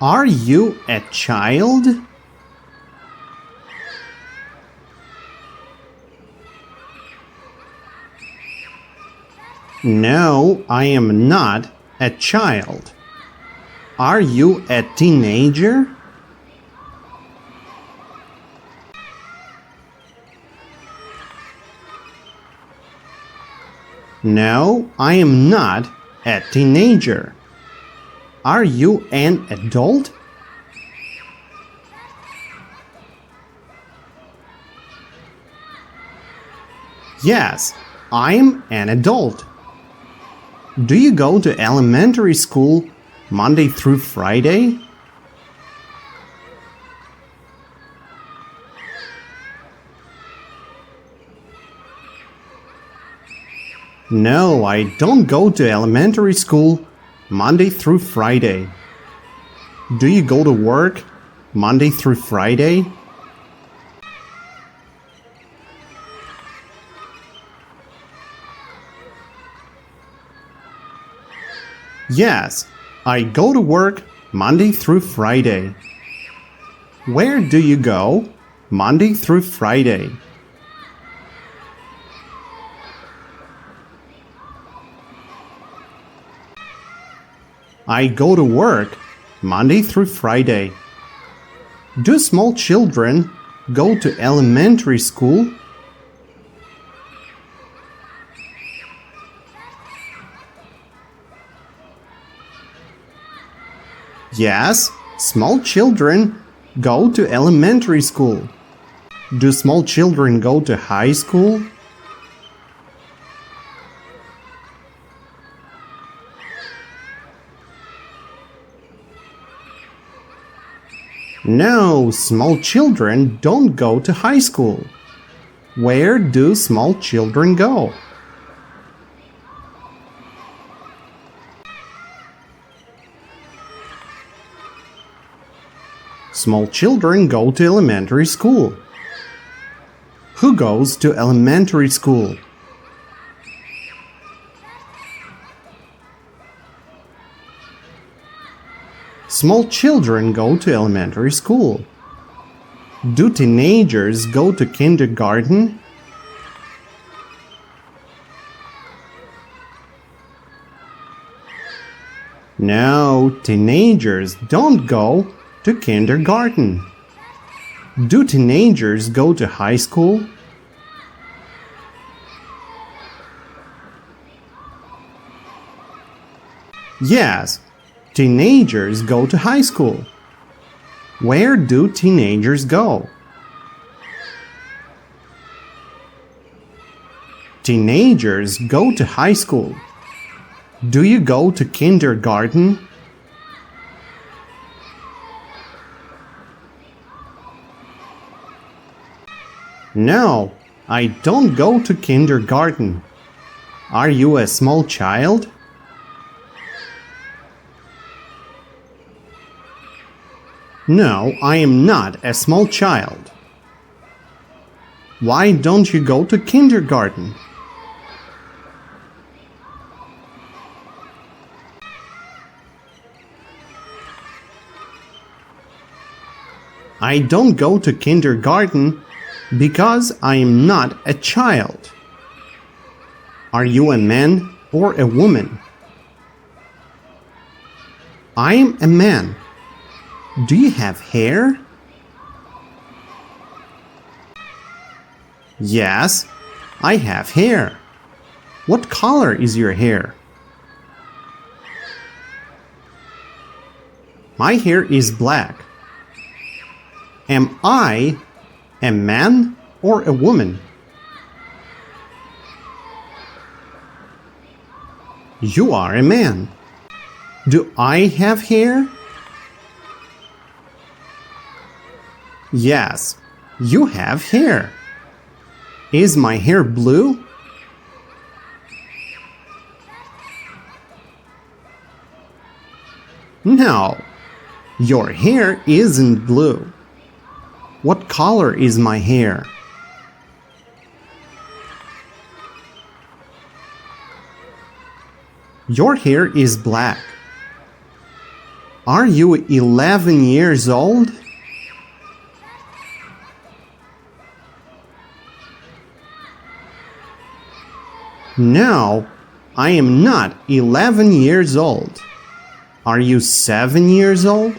Are you a child? No, I am not a child. Are you a teenager? No, I am not a teenager. Are you an adult? Yes, I'm an adult. Do you go to elementary school Monday through Friday? No, I don't go to elementary school Monday through Friday. Do you go to work Monday through Friday? Yes, I go to work Monday through Friday. Where do you go Monday through Friday? I go to work Monday through Friday. Do small children go to elementary school? Yes, small children go to elementary school. Do small children go to high school? No, small children don't go to high school. Where do small children go? Small children go to elementary school. Who goes to elementary school? Small children go to elementary school. Do teenagers go to kindergarten? No, teenagers don't go to kindergarten. Do teenagers go to high school? Yes, teenagers go to high school. Where do teenagers go? Teenagers go to high school. Do you go to kindergarten? No, I don't go to kindergarten. Are you a small child? No, I am not a small child. Why don't you go to kindergarten? I don't go to kindergarten because I am not a child. Are you a man or a woman? I am a man. Do you have hair? Yes, I have hair. What color is your hair? My hair is black. Am I a man or a woman? You are a man. Do I have hair? Yes, you have hair. Is my hair blue? No, your hair isn't blue. What color is my hair? Your hair is black. Are you 11 years old? No, I am not 11 years old. Are you 7 years old?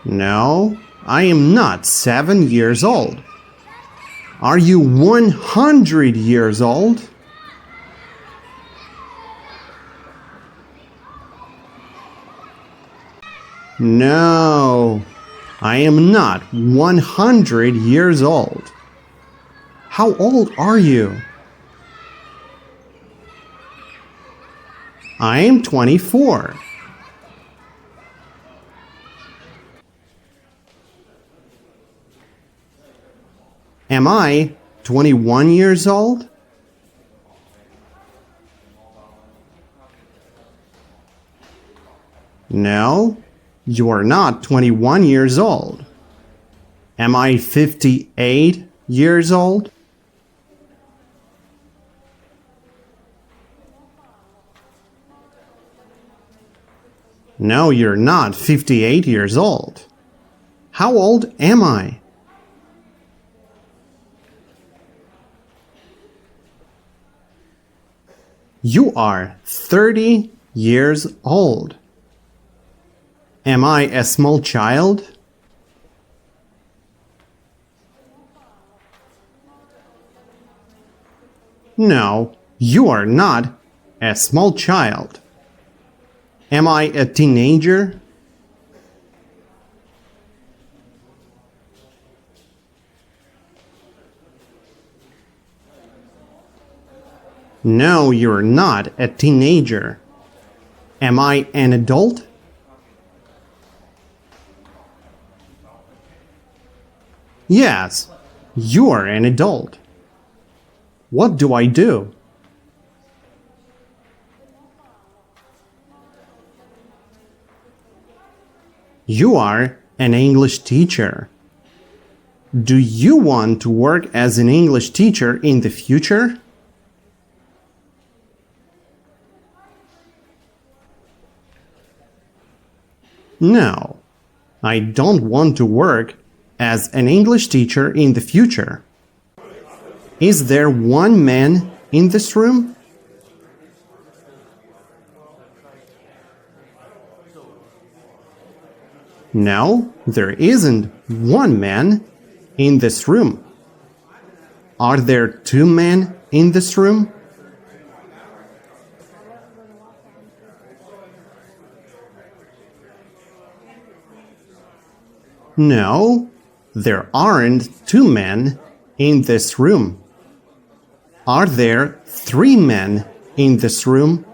No, I am not 7 years old. Are you 100 years old? No, I am not 100 years old. How old are you? I am 24. Am I 21 years old? No, you are not 21 years old. Am I 58 years old? No, you're not 58 years old. How old am I? You are 30 years old. Am I a small child? No, you are not a small child. Am I a teenager? No, you're not a teenager. Am I an adult? Yes, you are an adult. What do I do? You are an English teacher. Do you want to work as an English teacher in the future? No, I don't want to work as an English teacher in the future. Is there one man in this room? No, there isn't one man in this room. Are there two men in this room? No, there aren't two men in this room. Are there three men in this room?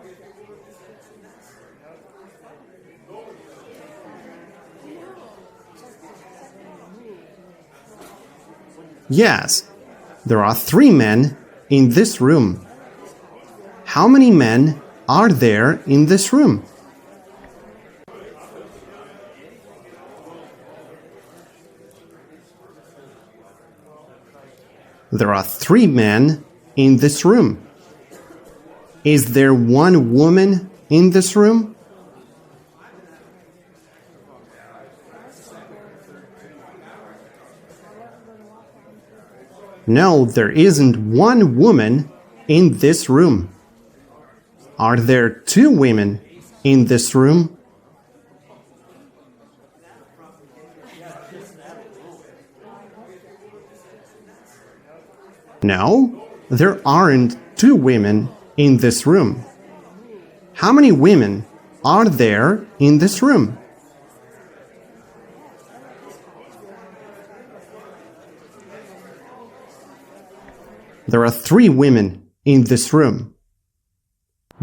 Yes, there are three men in this room. How many men are there in this room? There are three men in this room. Is there one woman in this room? No, there isn't one woman in this room. Are there two women in this room? No, there aren't two women in this room. How many women are there in this room? There are three women in this room.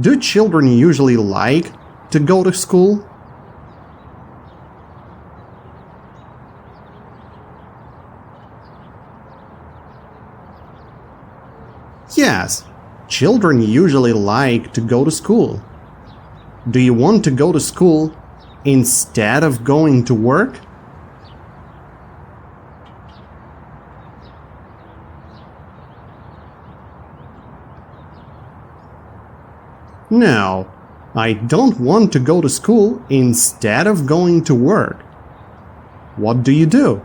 Do children usually like to go to school? Yes, children usually like to go to school. Do you want to go to school instead of going to work? No, I don't want to go to school instead of going to work. What do you do?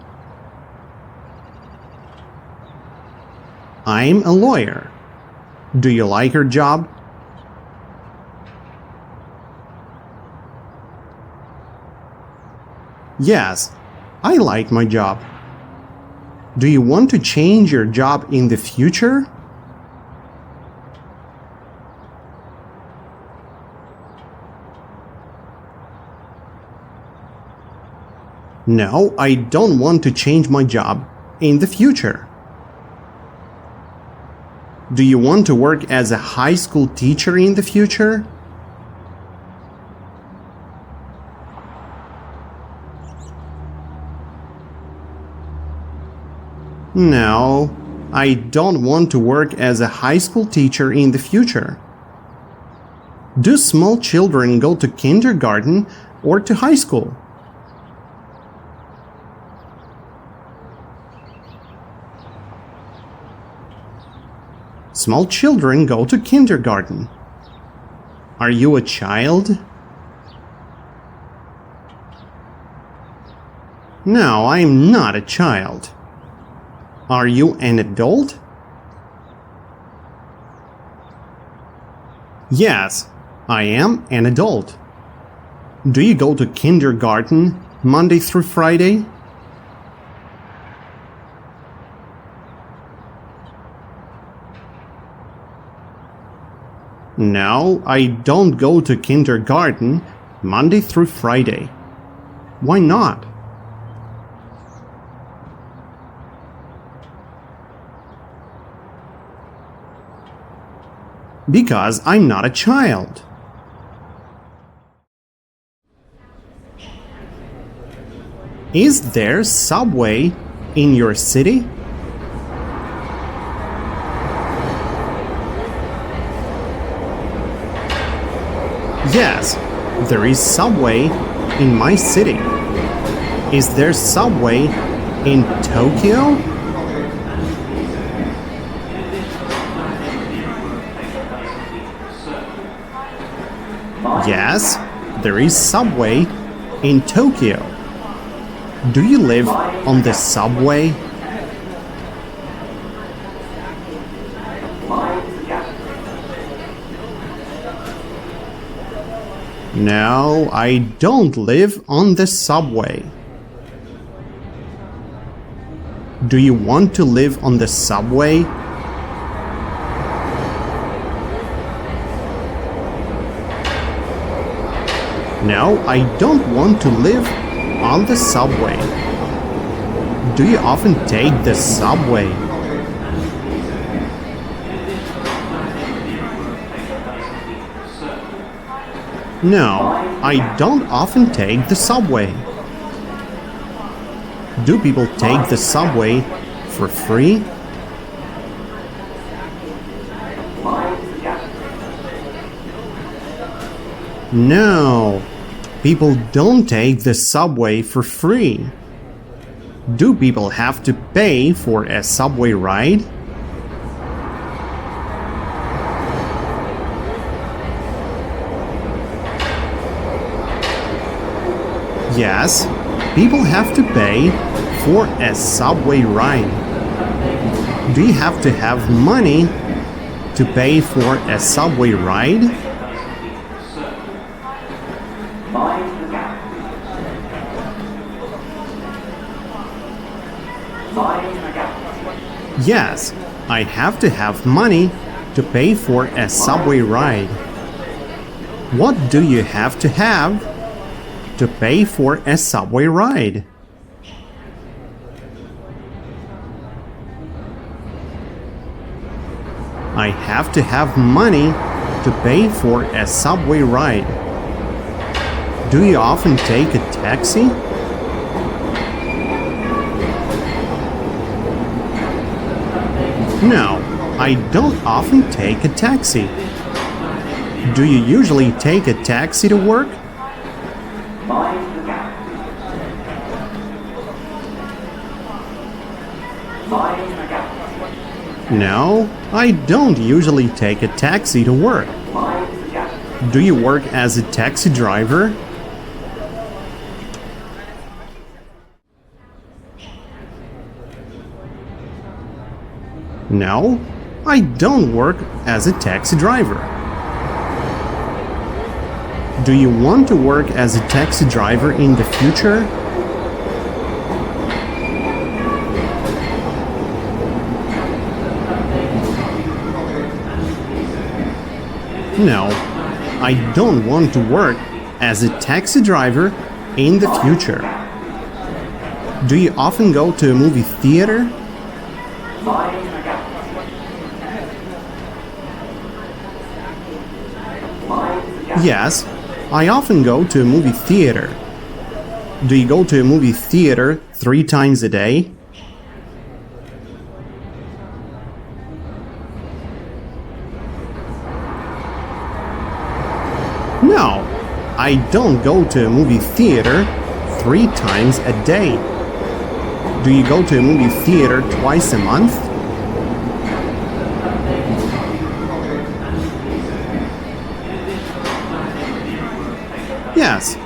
I'm a lawyer. Do you like your job? Yes, I like my job. Do you want to change your job in the future? No, I don't want to change my job in the future. Do you want to work as a high school teacher in the future? No, I don't want to work as a high school teacher in the future. Do small children go to kindergarten or to high school? Small children go to kindergarten. Are you a child? No, I'm not a child. Are you an adult? Yes, I am an adult. Do you go to kindergarten Monday through Friday? No, I don't go to kindergarten Monday through Friday. Why not? Because I'm not a child. Is there subway in your city? Yes, there is subway in my city. Is there subway in Tokyo? Yes, there is subway in Tokyo. Do you live on the subway? No, I don't live on the subway. Do you want to live on the subway? No, I don't want to live on the subway. Do you often take the subway? No, I don't often take the subway. Do people take the subway for free? No, people don't take the subway for free. Do people have to pay for a subway ride? Yes, people have to pay for a subway ride. Do you have to have money to pay for a subway ride? Yes, I have to have money to pay for a subway ride. What do you have to pay for a subway ride? I have to have money to pay for a subway ride. Do you often take a taxi? No, I don't often take a taxi. Do you usually take a taxi to work? No, I don't usually take a taxi to work. Do you work as a taxi driver? No, I don't work as a taxi driver. Do you want to work as a taxi driver in the future? No, I don't want to work as a taxi driver in the future. Do you often go to a movie theater? Yes, I often go to a movie theater. Do you go to a movie theater 3 times a day? No, I don't go to a movie theater 3 times a day. Do you go to a movie theater twice a month? Yes,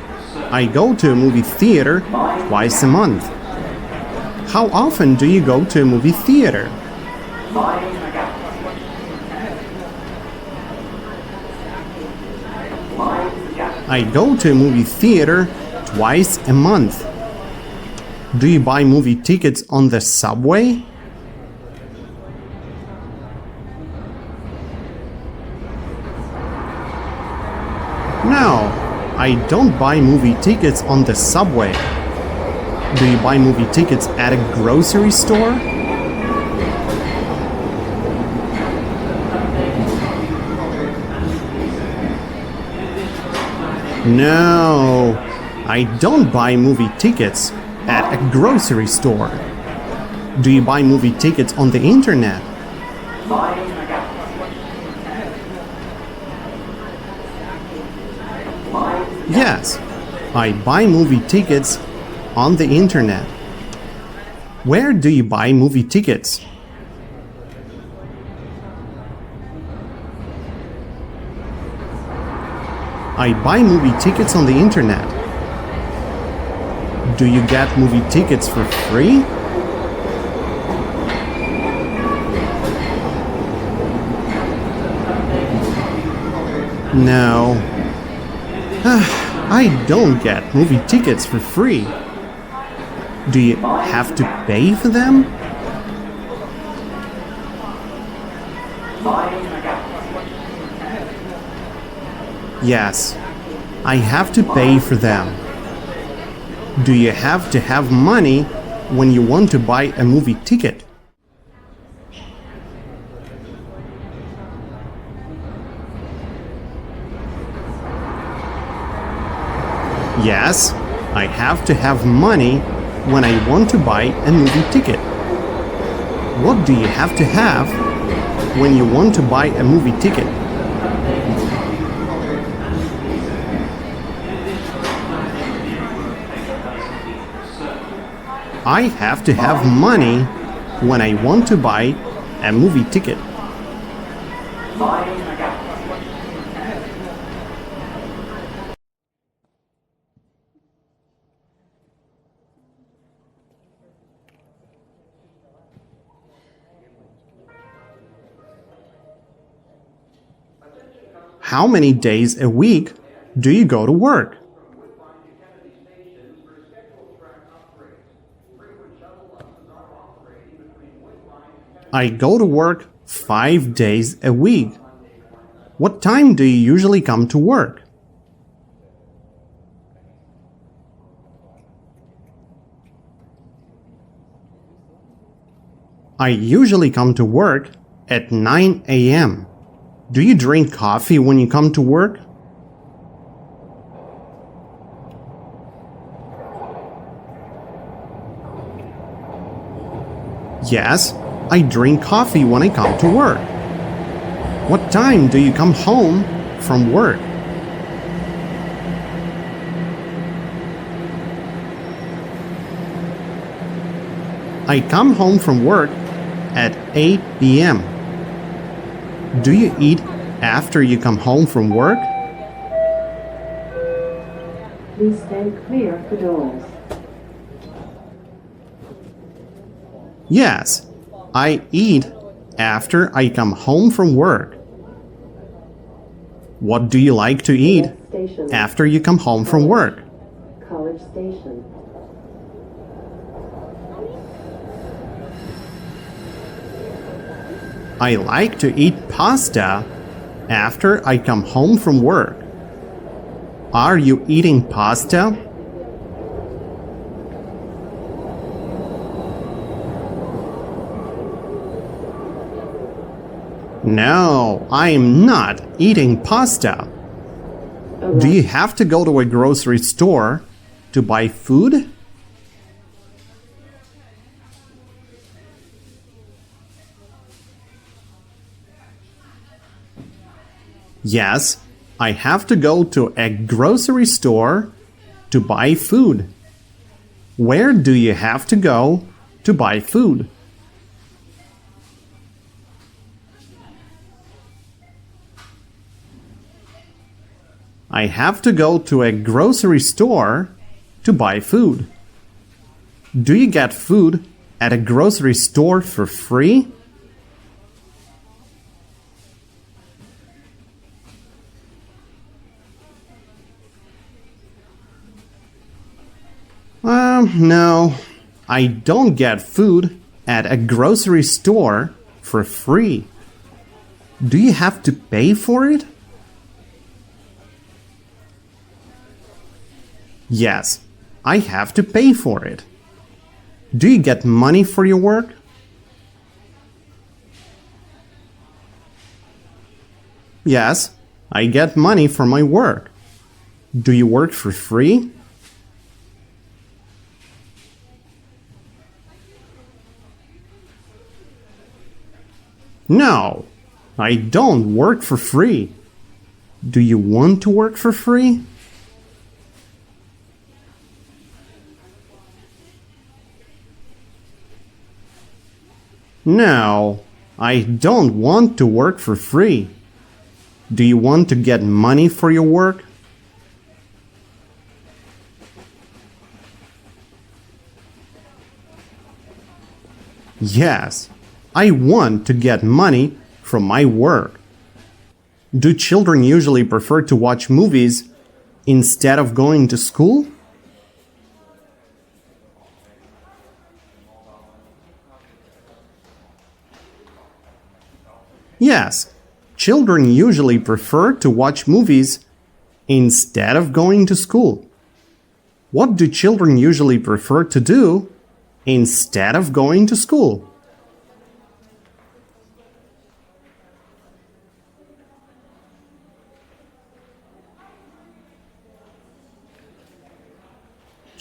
I go to a movie theater twice a month. How often do you go to a movie theater? I go to a movie theater twice a month. Do you buy movie tickets on the subway? No, I don't buy movie tickets on the subway. Do you buy movie tickets at a grocery store? No, I don't buy movie tickets at a grocery store. Do you buy movie tickets on the internet? Yes, I buy movie tickets on the internet. Where do you buy movie tickets? I buy movie tickets on the internet. Do you get movie tickets for free? No. I don't get movie tickets for free. Do you have to pay for them? Yes, I have to pay for them. Do you have to have money when you want to buy a movie ticket? Yes, I have to have money when I want to buy a movie ticket. What do you have to have when you want to buy a movie ticket? I have to have money when I want to buy a movie ticket. How many days a week do you go to work? I go to work 5 days a week. What time do you usually come to work? I usually come to work at 9 a.m. Do you drink coffee when you come to work? Yes, I drink coffee when I come to work. What time do you come home from work? I come home from work at 8 p.m. Do you eat after you come home from work? Please stand clear of the doors. Yes, I eat after I come home from work. What do you like to eat Next station. after you come home from work? College Station. I like to eat pasta after I come home from work. Are you eating pasta? No, I'm not eating pasta. Do you have to go to a grocery store to buy food? Yes, I have to go to a grocery store to buy food. Where do you have to go to buy food? I have to go to a grocery store to buy food. Do you get food at a grocery store for free? No, I don't get food at a grocery store for free. Do you have to pay for it? Yes, I have to pay for it. Do you get money for your work? Yes, I get money for my work. Do you work for free? No, I don't work for free. Do you want to work for free? No, I don't want to work for free. Do you want to get money for your work? Yes, I want to get money from my work. Do children usually prefer to watch movies instead of going to school? Yes, children usually prefer to watch movies instead of going to school. What do children usually prefer to do instead of going to school?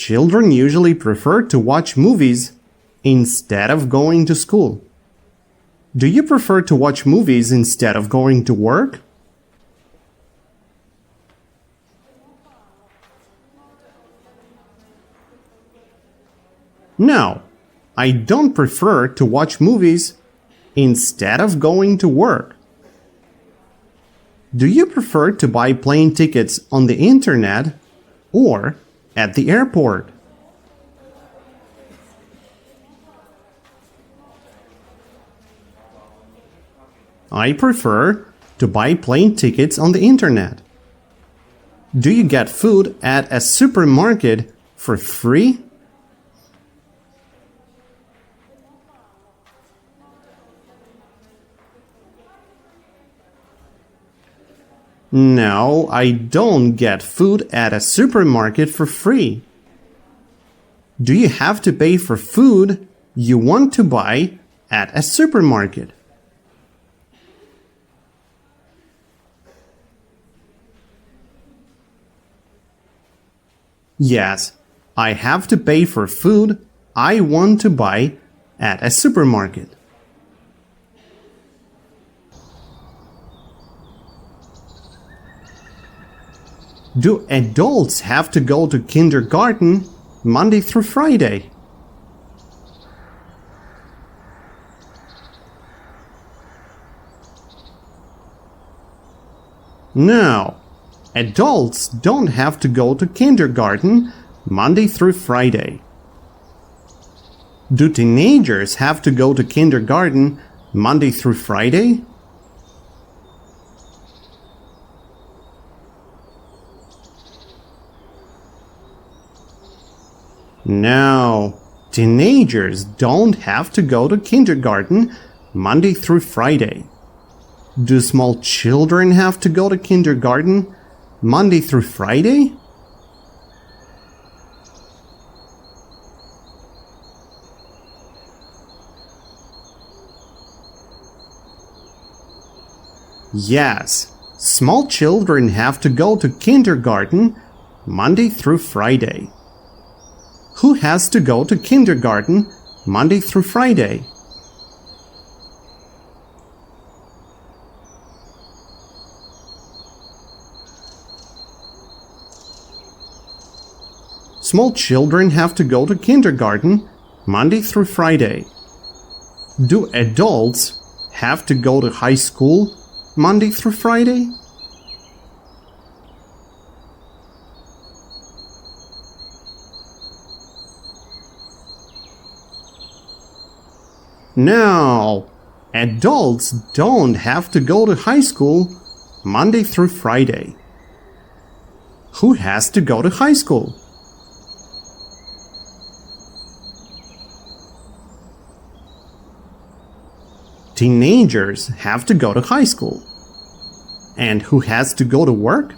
Children usually prefer to watch movies instead of going to school. Do you prefer to watch movies instead of going to work? No, I don't prefer to watch movies instead of going to work. Do you prefer to buy plane tickets on the internet or at the airport? I prefer to buy plane tickets on the internet. Do you get food at a supermarket for free? No, I don't get food at a supermarket for free. Do you have to pay for food you want to buy at a supermarket? Yes, I have to pay for food I want to buy at a supermarket. Do adults have to go to kindergarten Monday through Friday? No, Adults don't have to go to kindergarten Monday through Friday. Do teenagers have to go to kindergarten Monday through Friday? No, teenagers don't have to go to kindergarten Monday through Friday. Do small children have to go to kindergarten Monday through Friday? Yes, small children have to go to kindergarten Monday through Friday. Who has to go to kindergarten Monday through Friday? Small children have to go to kindergarten Monday through Friday. Do adults have to go to high school Monday through Friday? No, adults don't have to go to high school Monday through Friday. Who has to go to high school? Teenagers have to go to high school. And who has to go to work?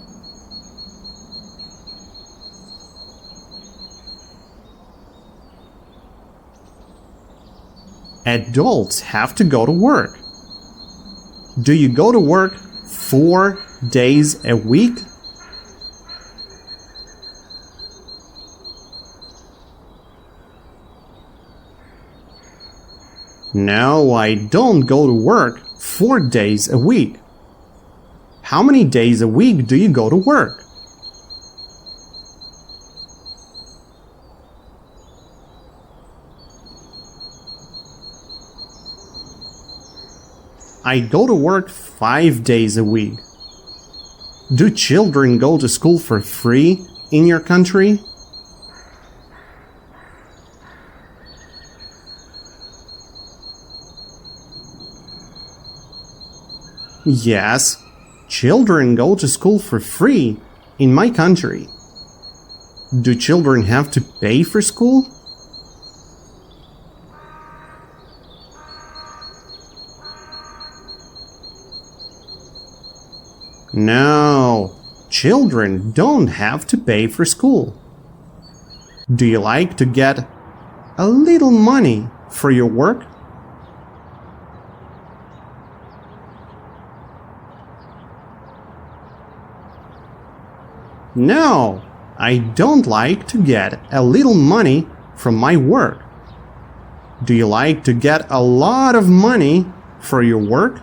Adults have to go to work. Do you go to work 4 days a week? No, I don't go to work 4 days a week. How many days a week do you go to work? I go to work 5 days a week. Do children go to school for free in your country? Yes, children go to school for free in my country. Do children have to pay for school? No, children don't have to pay for school. Do you like to get a little money for your work? No, I don't like to get a little money from my work. Do you like to get a lot of money for your work?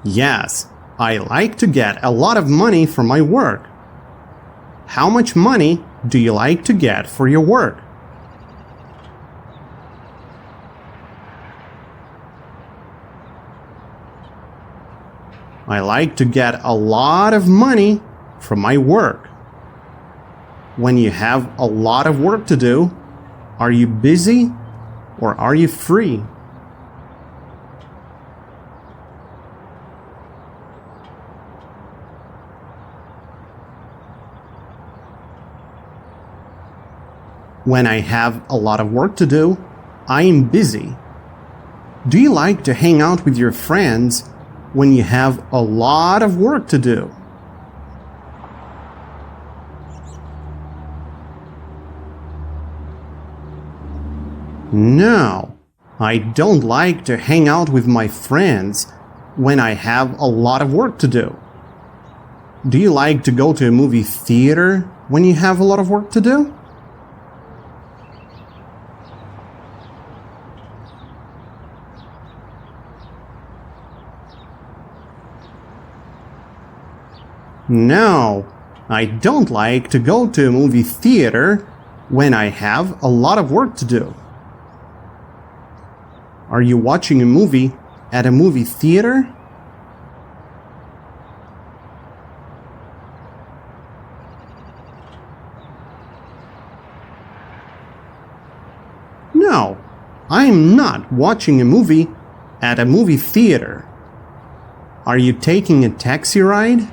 Yes, I like to get a lot of money for my work. How much money do you like to get for your work? I like to get a lot of money from my work. When you have a lot of work to do, are you busy or are you free? When I have a lot of work to do, I am busy. Do you like to hang out with your friends when you have a lot of work to do? No, I don't like to hang out with my friends when I have a lot of work to do. Do you like to go to a movie theater when you have a lot of work to do? No, I don't like to go to a movie theater when I have a lot of work to do. Are you watching a movie at a movie theater? No, I'm not watching a movie at a movie theater. Are you taking a taxi ride?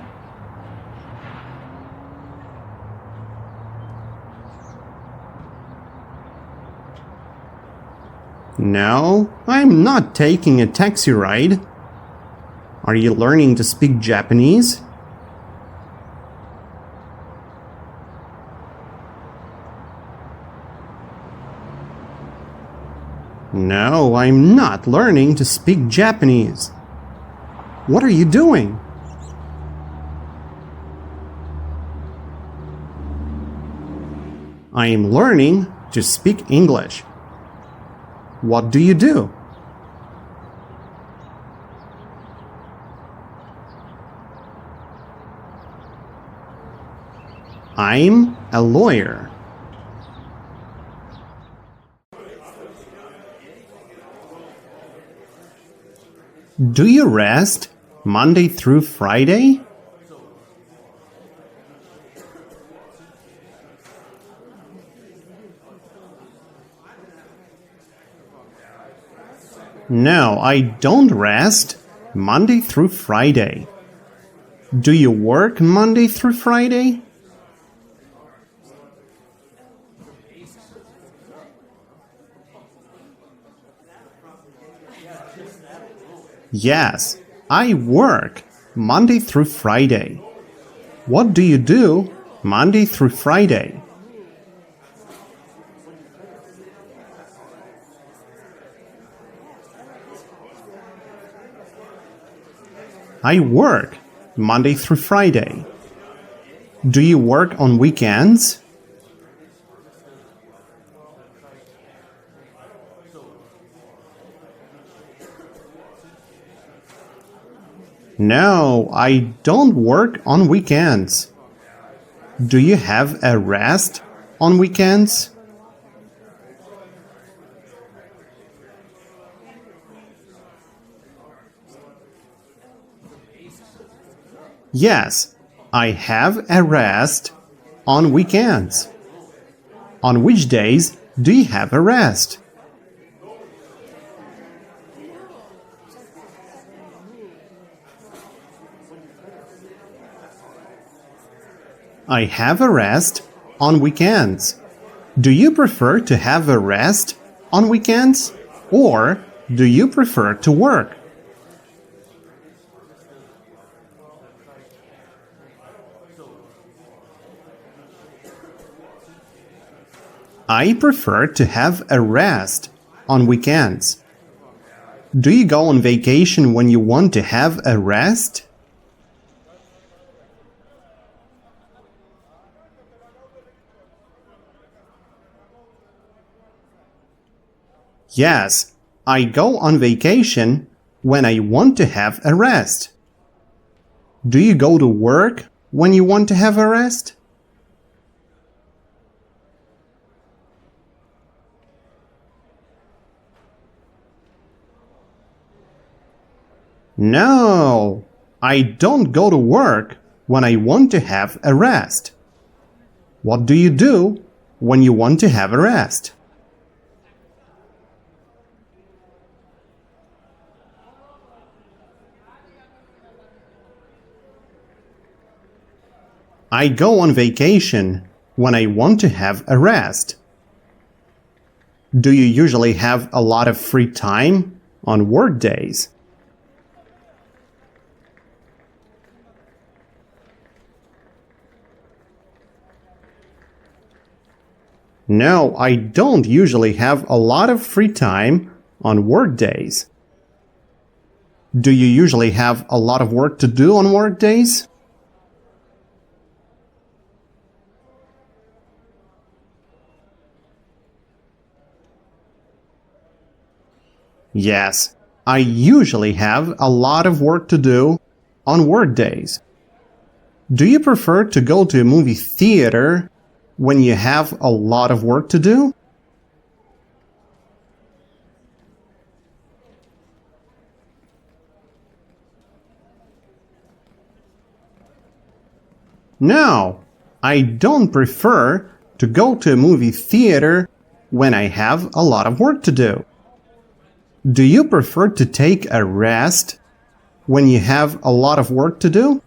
No, I'm not taking a taxi ride. Are you learning to speak Japanese? No, I'm not learning to speak Japanese. What are you doing? I am learning to speak English. What do you do? I'm a lawyer. Do you rest Monday through Friday? No, I don't rest Monday through Friday. Do you work Monday through Friday? Yes, I work Monday through Friday. What do you do Monday through Friday? I work Monday through Friday. Do you work on weekends? No, I don't work on weekends. Do you have a rest on weekends? Yes, I have a rest on weekends. On which days do you have a rest? I have a rest on weekends. Do you prefer to have a rest on weekends, or do you prefer to work? I prefer to have a rest on weekends. Do you go on vacation when you want to have a rest? Yes, I go on vacation when I want to have a rest. Do you go to work when you want to have a rest? No, I don't go to work when I want to have a rest. What do you do when you want to have a rest? I go on vacation when I want to have a rest. Do you usually have a lot of free time on work days? No, I don't usually have a lot of free time on work days. Do you usually have a lot of work to do on work days? Yes, I usually have a lot of work to do on work days. Do you prefer to go to a movie theater when you have a lot of work to do? No, I don't prefer to go to a movie theater when I have a lot of work to do. Do you prefer to take a rest when you have a lot of work to do?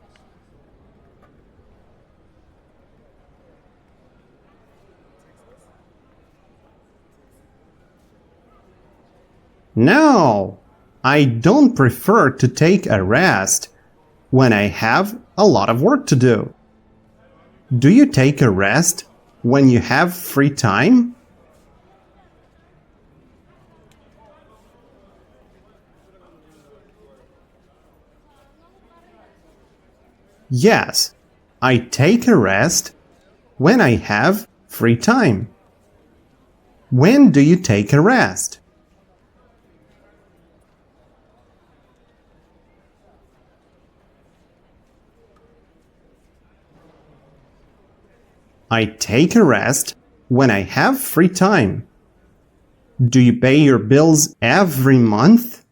No, I don't prefer to take a rest when I have a lot of work to do. Do you take a rest when you have free time? Yes, I take a rest when I have free time. When do you take a rest? I take a rest when I have free time. Do you pay your bills every month?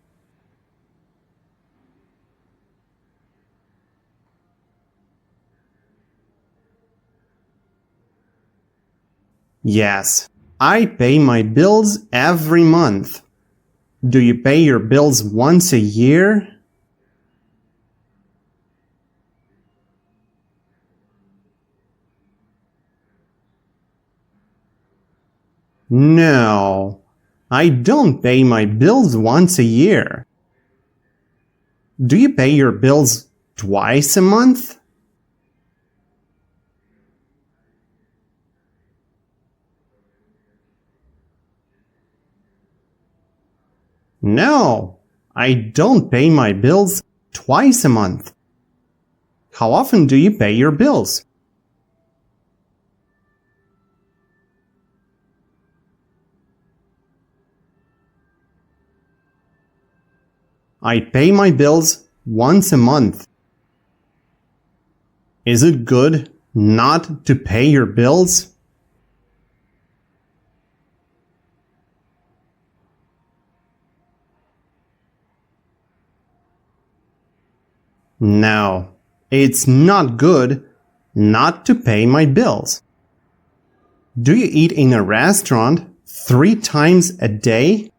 Yes, I pay my bills every month. Do you pay your bills once a year? No, I don't pay my bills once a year. Do you pay your bills twice a month? No, I don't pay my bills twice a month. How often do you pay your bills? I pay my bills once a month. Is it good not to pay your bills? No, it's not good not to pay my bills. Do you eat in a restaurant 3 times a day?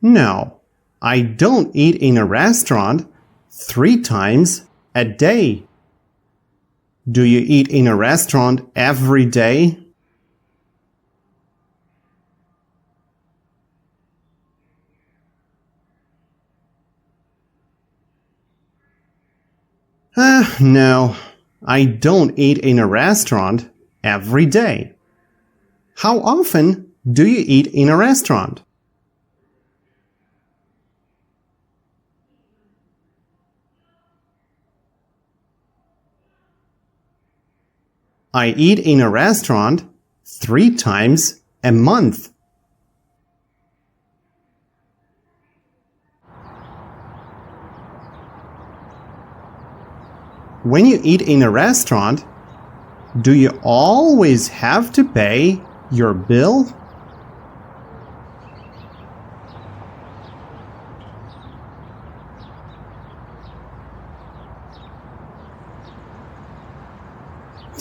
No, I don't eat in a restaurant 3 times a day. Do you eat in a restaurant every day? No, I don't eat in a restaurant every day. How often do you eat in a restaurant? I eat in a restaurant 3 times a month. When you eat in a restaurant, do you always have to pay your bill?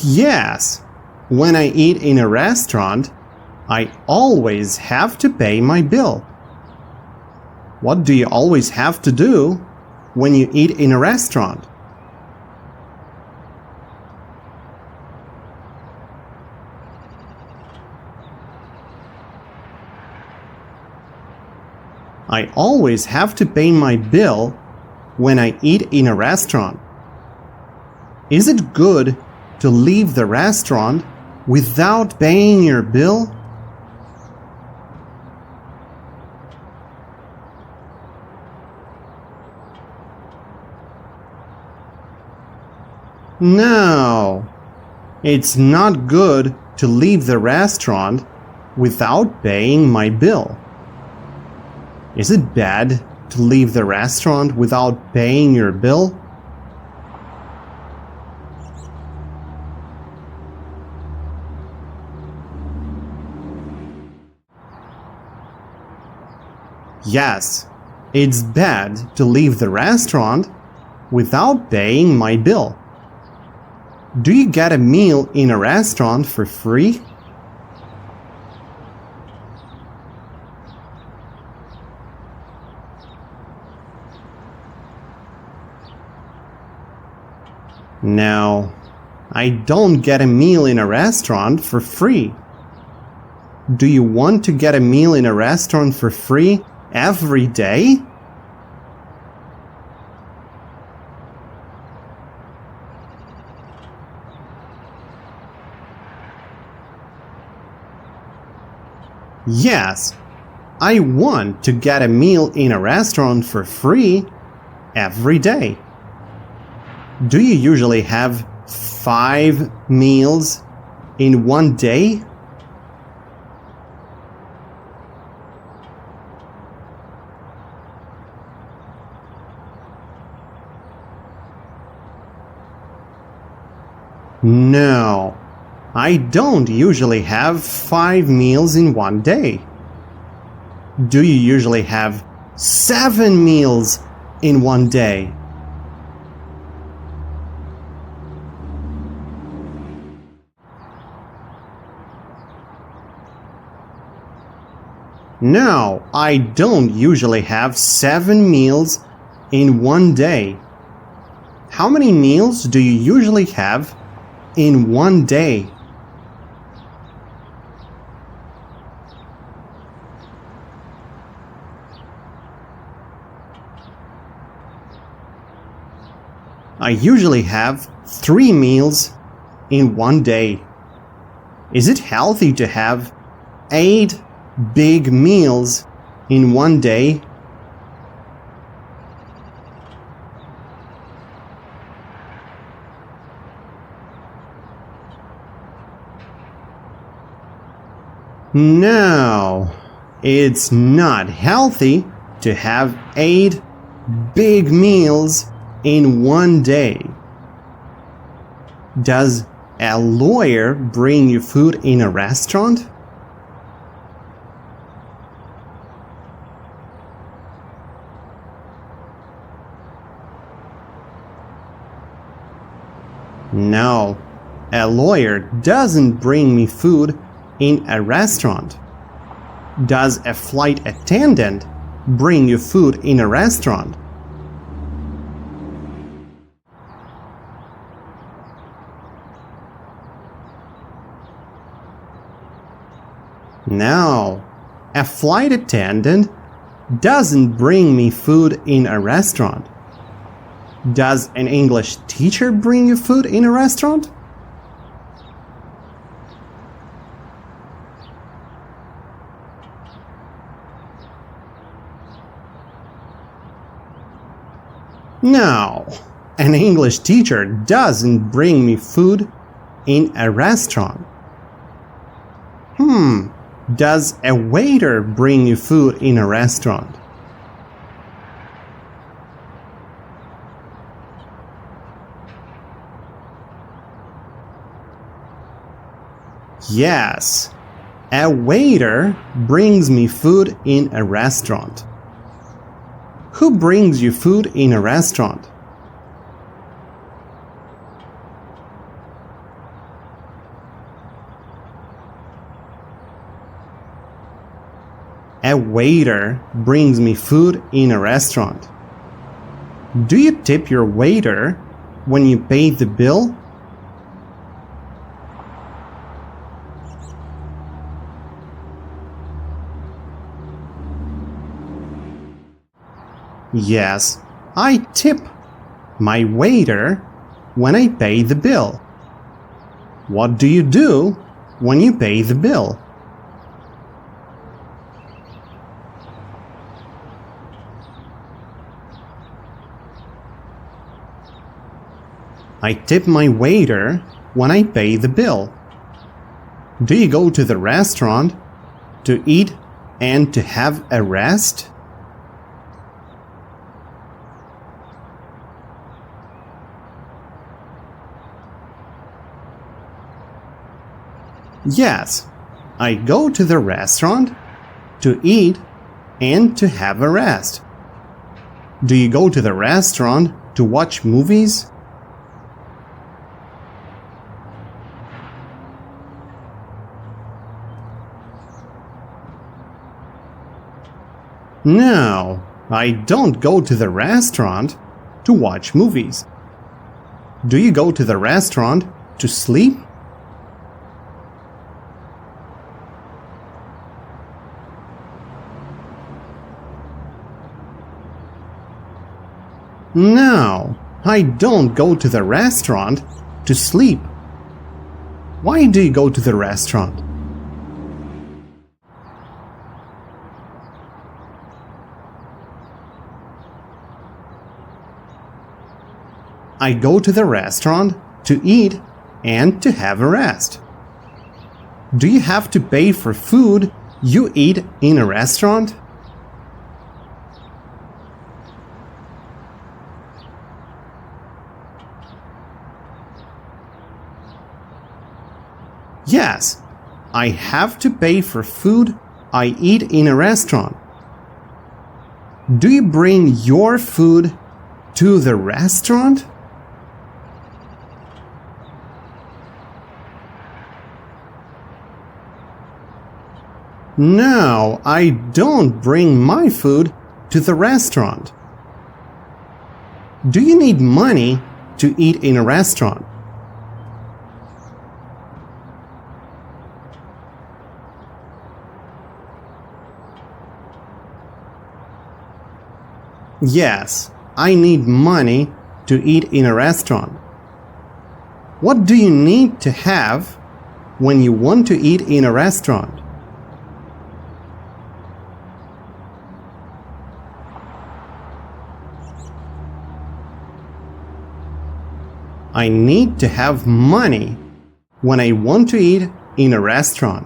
Yes. When I eat in a restaurant, I always have to pay my bill. What do you always have to do when you eat in a restaurant? I always have to pay my bill when I eat in a restaurant. Is it good to leave the restaurant without paying your bill? No, it's not good to leave the restaurant without paying my bill. Is it bad to leave the restaurant without paying your bill? Yes, it's bad to leave the restaurant without paying my bill. Do you get a meal in a restaurant for free? No, I don't get a meal in a restaurant for free. Do you want to get a meal in a restaurant for free every day? Yes, I want to get a meal in a restaurant for free every day. Do you usually have 5 meals in one day? No, I don't usually have 5 meals in one day. Do you usually have 7 meals in one day? No, I don't usually have 7 meals in one day. How many meals do you usually have in one day? I usually have 3 meals in one day. Is it healthy to have 8 big meals in one day? No, it's not healthy to have 8 big meals in one day. Does a lawyer bring you food in a restaurant? No, a lawyer doesn't bring me food in a restaurant. Does a flight attendant bring you food in a restaurant? No, a flight attendant doesn't bring me food in a restaurant. Does an English teacher bring you food in a restaurant? No, an English teacher doesn't bring me food in a restaurant. Does a waiter bring you food in a restaurant? Yes, a waiter brings me food in a restaurant. Who brings you food in a restaurant? A waiter brings me food in a restaurant. Do you tip your waiter when you pay the bill? Yes, I tip my waiter when I pay the bill. What do you do when you pay the bill? I tip my waiter when I pay the bill. Do you go to the restaurant to eat and to have a rest? Yes, I go to the restaurant to eat and to have a rest? Do you go to the restaurant to watch movies? No, I don't go to the restaurant to watch movies. Do you go to the restaurant to sleep? No, I don't go to the restaurant to sleep. Why do you go to the restaurant? I go to the restaurant to eat and to have a rest. Do you have to pay for food you eat in a restaurant? Yes, I have to pay for food I eat in a restaurant. Do you bring your food to the restaurant? No, I don't bring my food to the restaurant. Do you need money to eat in a restaurant? Yes, I need money to eat in a restaurant. What do you need to have when you want to eat in a restaurant? I need to have money when I want to eat in a restaurant.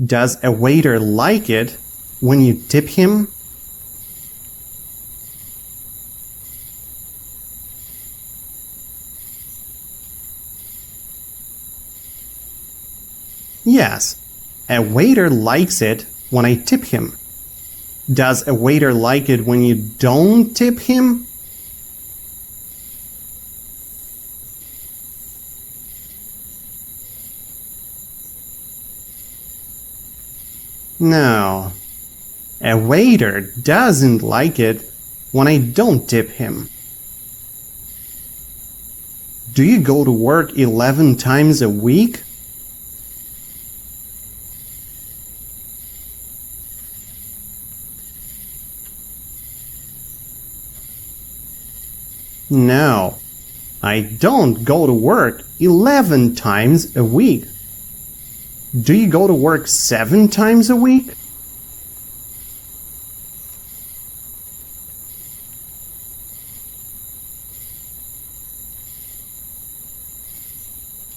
Does a waiter like it when you tip him? Yes, a waiter likes it when I tip him. Does a waiter like it when you don't tip him? No, a waiter doesn't like it when I don't tip him. Do you go to work 11 times a week? No, I don't go to work 11 times a week. Do you go to work 7 times a week?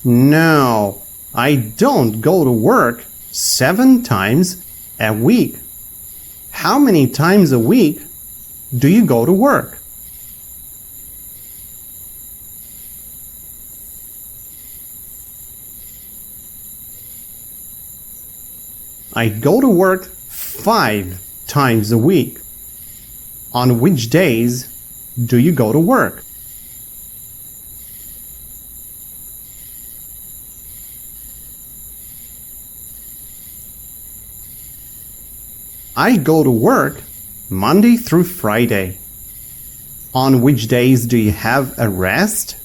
No, I don't go to work 7 times a week. How many times a week do you go to work? I go to work 5 times a week. On which days do you go to work? I go to work Monday through Friday. On which days do you have a rest?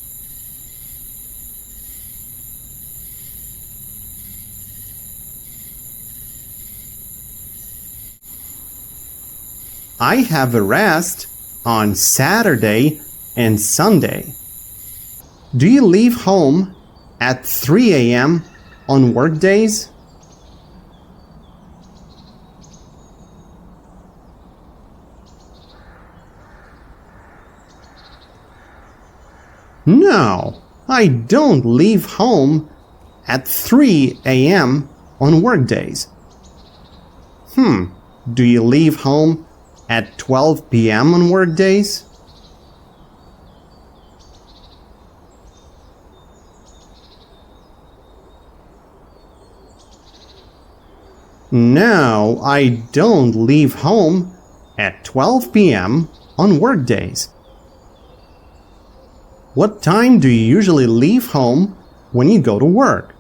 I have a rest on Saturday and Sunday. Do you leave home at 3 a.m. on work days? No, I don't leave home at 3 a.m. on work days. Do you leave home at 12 p.m. on work days? No, I don't leave home at 12 p.m. on workdays. What time do you usually leave home when you go to work?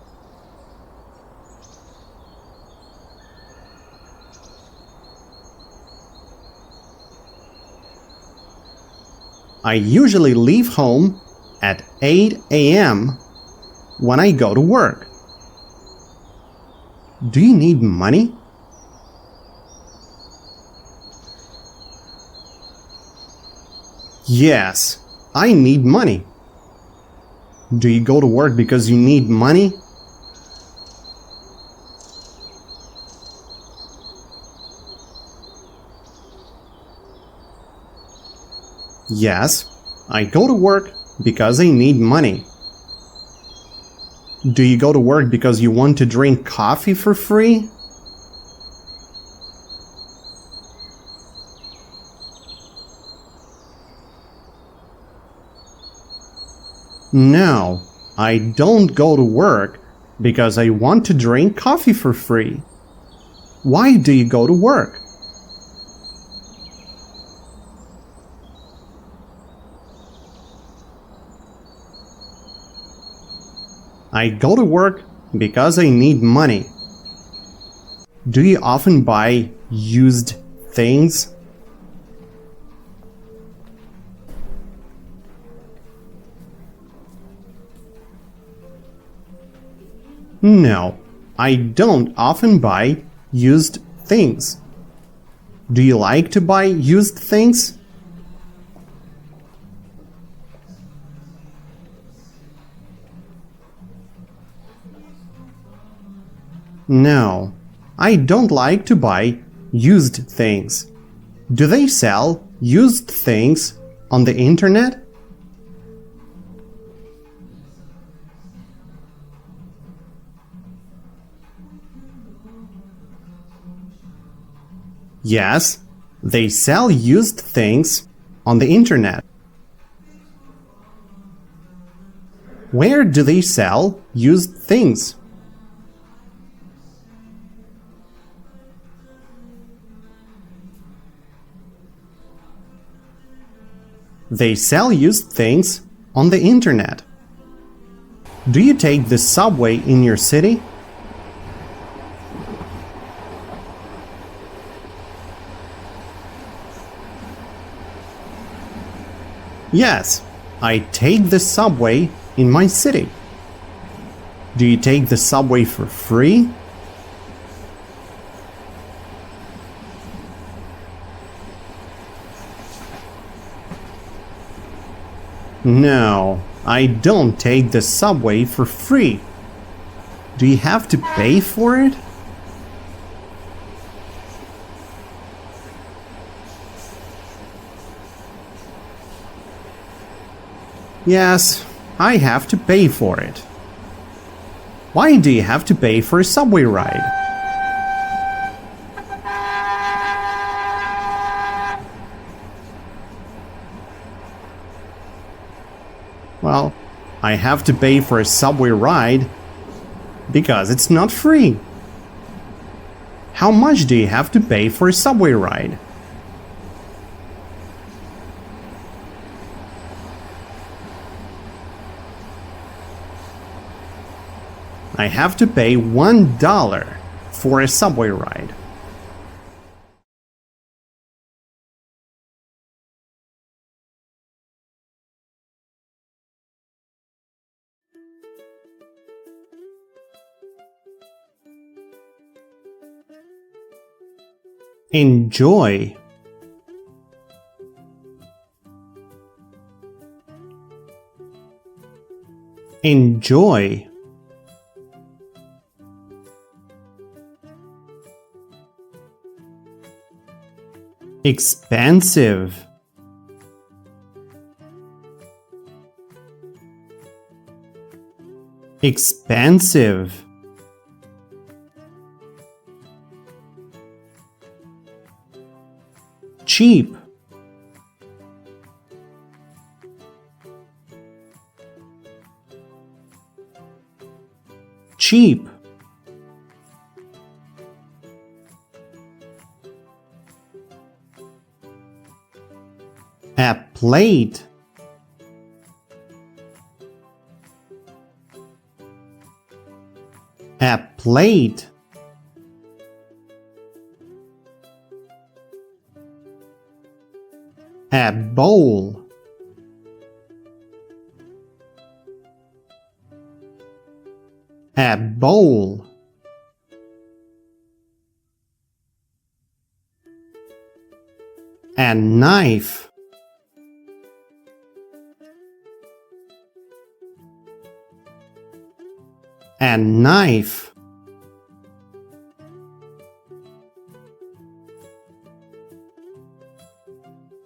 I usually leave home at 8 a.m. when I go to work. Do you need money? Yes, I need money. Do you go to work because you need money? Yes, I go to work because I need money. Do you go to work because you want to drink coffee for free? No, I don't go to work because I want to drink coffee for free. Why do you go to work? I go to work because I need money. Do you often buy used things? No, I don't often buy used things. Do you like to buy used things? No, I don't like to buy used things. Do they sell used things on the internet? Yes, they sell used things on the internet. Where do they sell used things? They sell used things on the internet. Do you take the subway in your city? Yes, I take the subway in my city. Do you take the subway for free? No, I don't take the subway for free. Do you have to pay for it? Yes, I have to pay for it. Why do you have to pay for a subway ride? Well, I have to pay for a subway ride because it's not free. How much do you have to pay for a subway ride? I have to pay $1 for a subway ride. Enjoy. Enjoy. Expensive. Expensive. Cheap. Cheap. plate. A plate. A bowl. A bowl. A knife. A knife.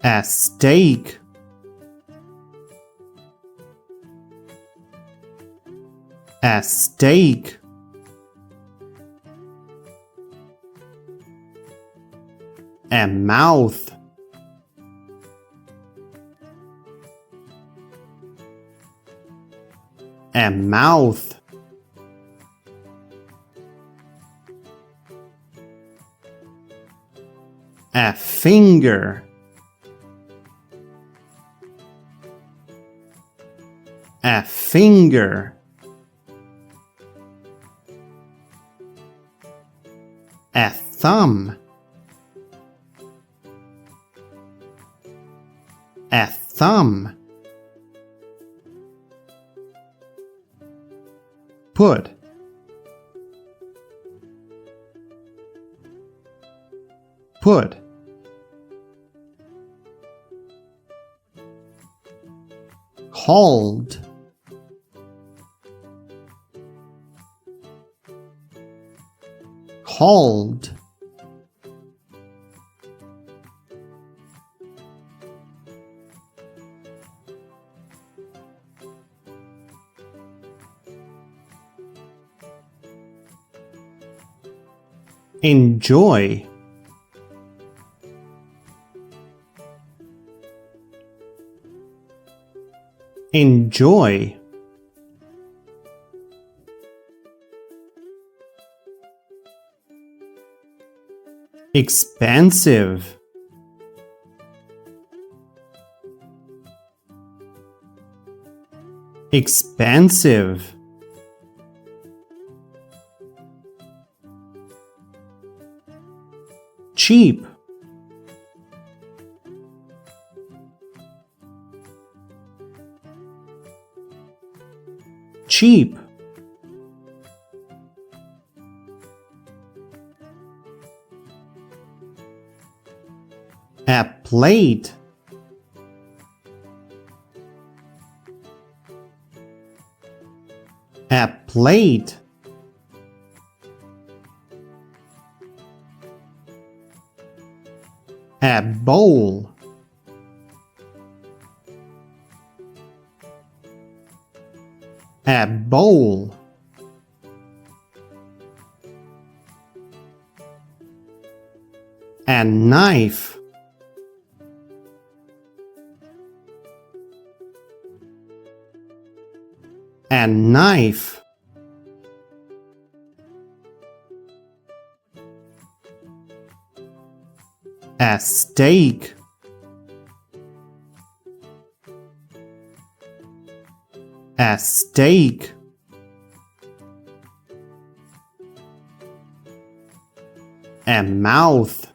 A steak. A steak. A mouth. A mouth. A finger. A finger. A thumb. A thumb. Put. Put. Hold. Hold. Enjoy. Enjoy. Expensive. Expensive. Cheap. Cheap. A plate. A plate. A bowl. A bowl. A knife. A knife. A steak. A steak. A mouth.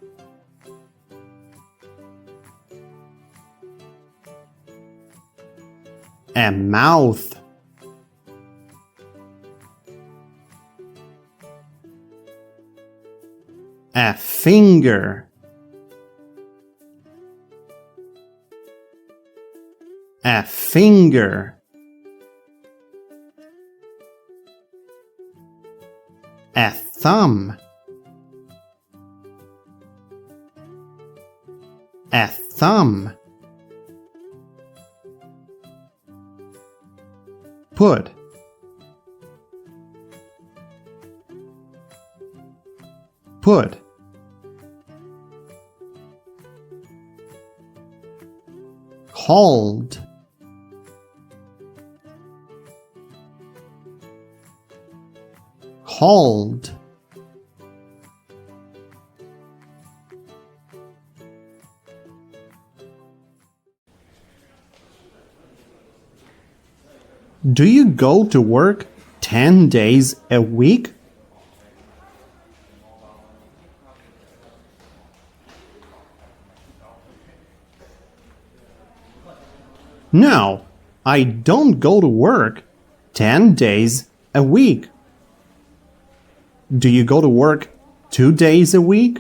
A mouth. A finger. A finger. A thumb. A thumb. Put. Put. Hold. Hold. Do you go to work 10 days a week? No, I don't go to work 10 days a week. Do you go to work 2 days a week?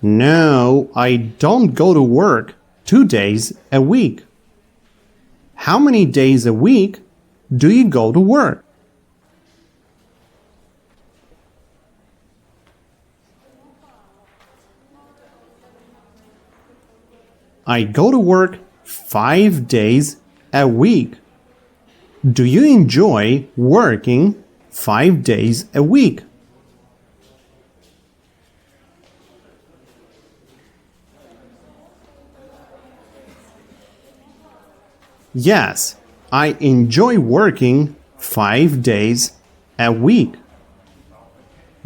No, I don't go to work 2 days a week. How many days a week do you go to work? I go to work 5 days a week. Do you enjoy working 5 days a week? Yes, I enjoy working 5 days a week.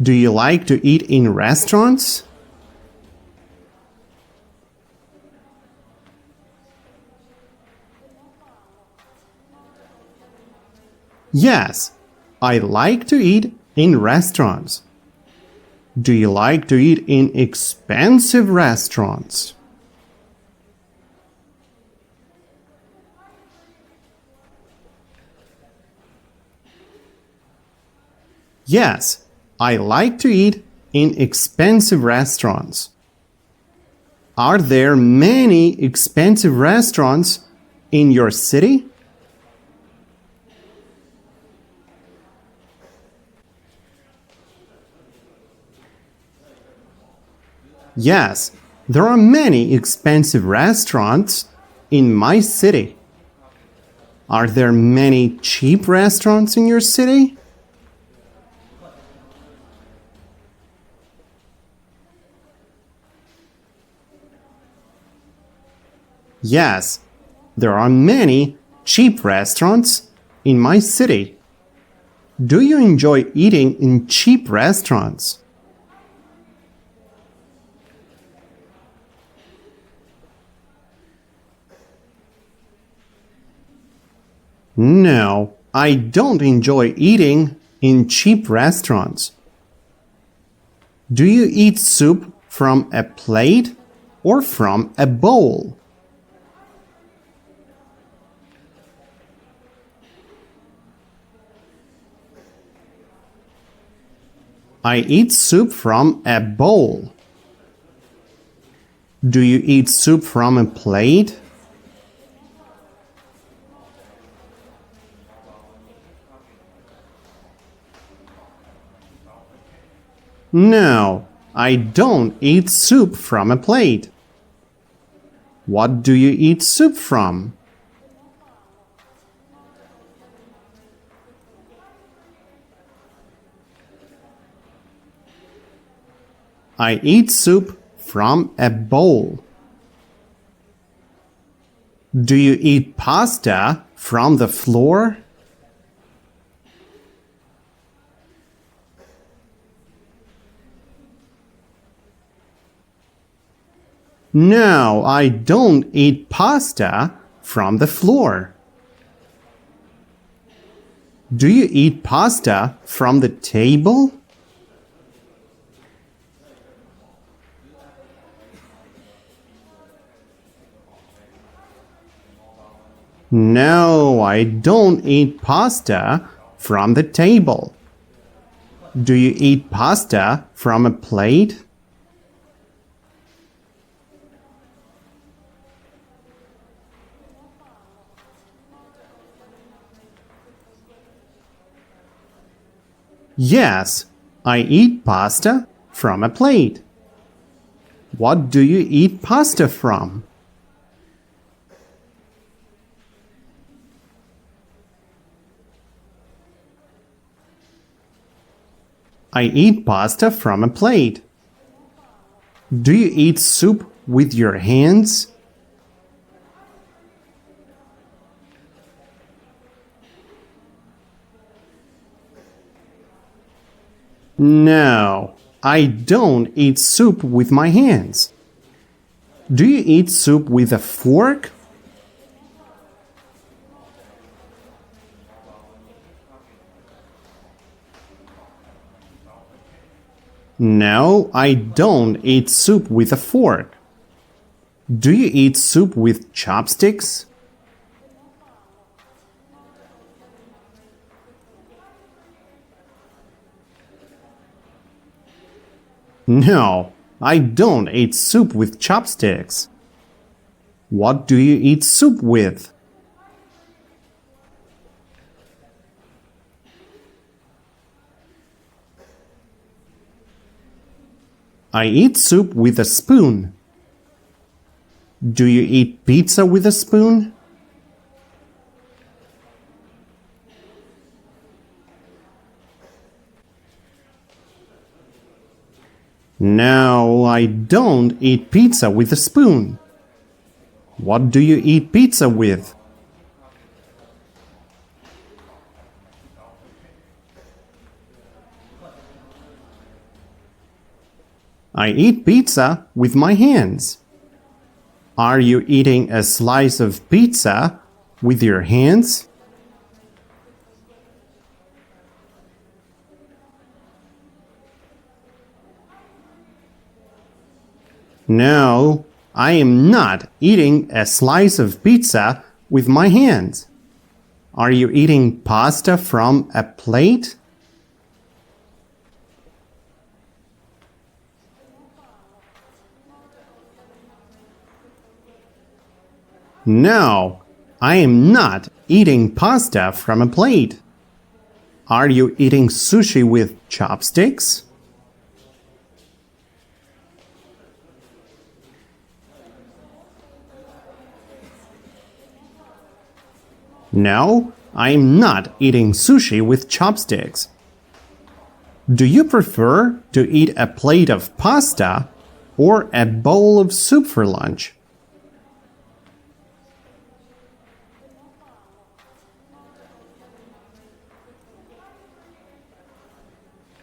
Do you like to eat in restaurants? Yes, I like to eat in restaurants. Do you like to eat in expensive restaurants? Yes, I like to eat in expensive restaurants. Are there many expensive restaurants in your city? Yes, there are many expensive restaurants in my city. Are there many cheap restaurants in your city? Yes, there are many cheap restaurants in my city. Do you enjoy eating in cheap restaurants? No, I don't enjoy eating in cheap restaurants. Do you eat soup from a plate or from a bowl? I eat soup from a bowl. Do you eat soup from a plate? No, I don't eat soup from a plate. What do you eat soup from? I eat soup from a bowl. Do you eat pasta from the floor? No, I don't eat pasta from the floor. Do you eat pasta from the table? No, I don't eat pasta from the table. Do you eat pasta from a plate? Yes, I eat pasta from a plate. What do you eat pasta from? I eat pasta from a plate. Do you eat soup with your hands? No, I don't eat soup with my hands. Do you eat soup with a fork? No, I don't eat soup with a fork. Do you eat soup with chopsticks? No, I don't eat soup with chopsticks. What do you eat soup with? I eat soup with a spoon. Do you eat pizza with a spoon? No, I don't eat pizza with a spoon. What do you eat pizza with? I eat pizza with my hands. Are you eating a slice of pizza with your hands? No, I am not eating a slice of pizza with my hands. Are you eating pasta from a plate? No, I am not eating pasta from a plate. Are you eating sushi with chopsticks? No, I'm not eating sushi with chopsticks. Do you prefer to eat a plate of pasta or a bowl of soup for lunch?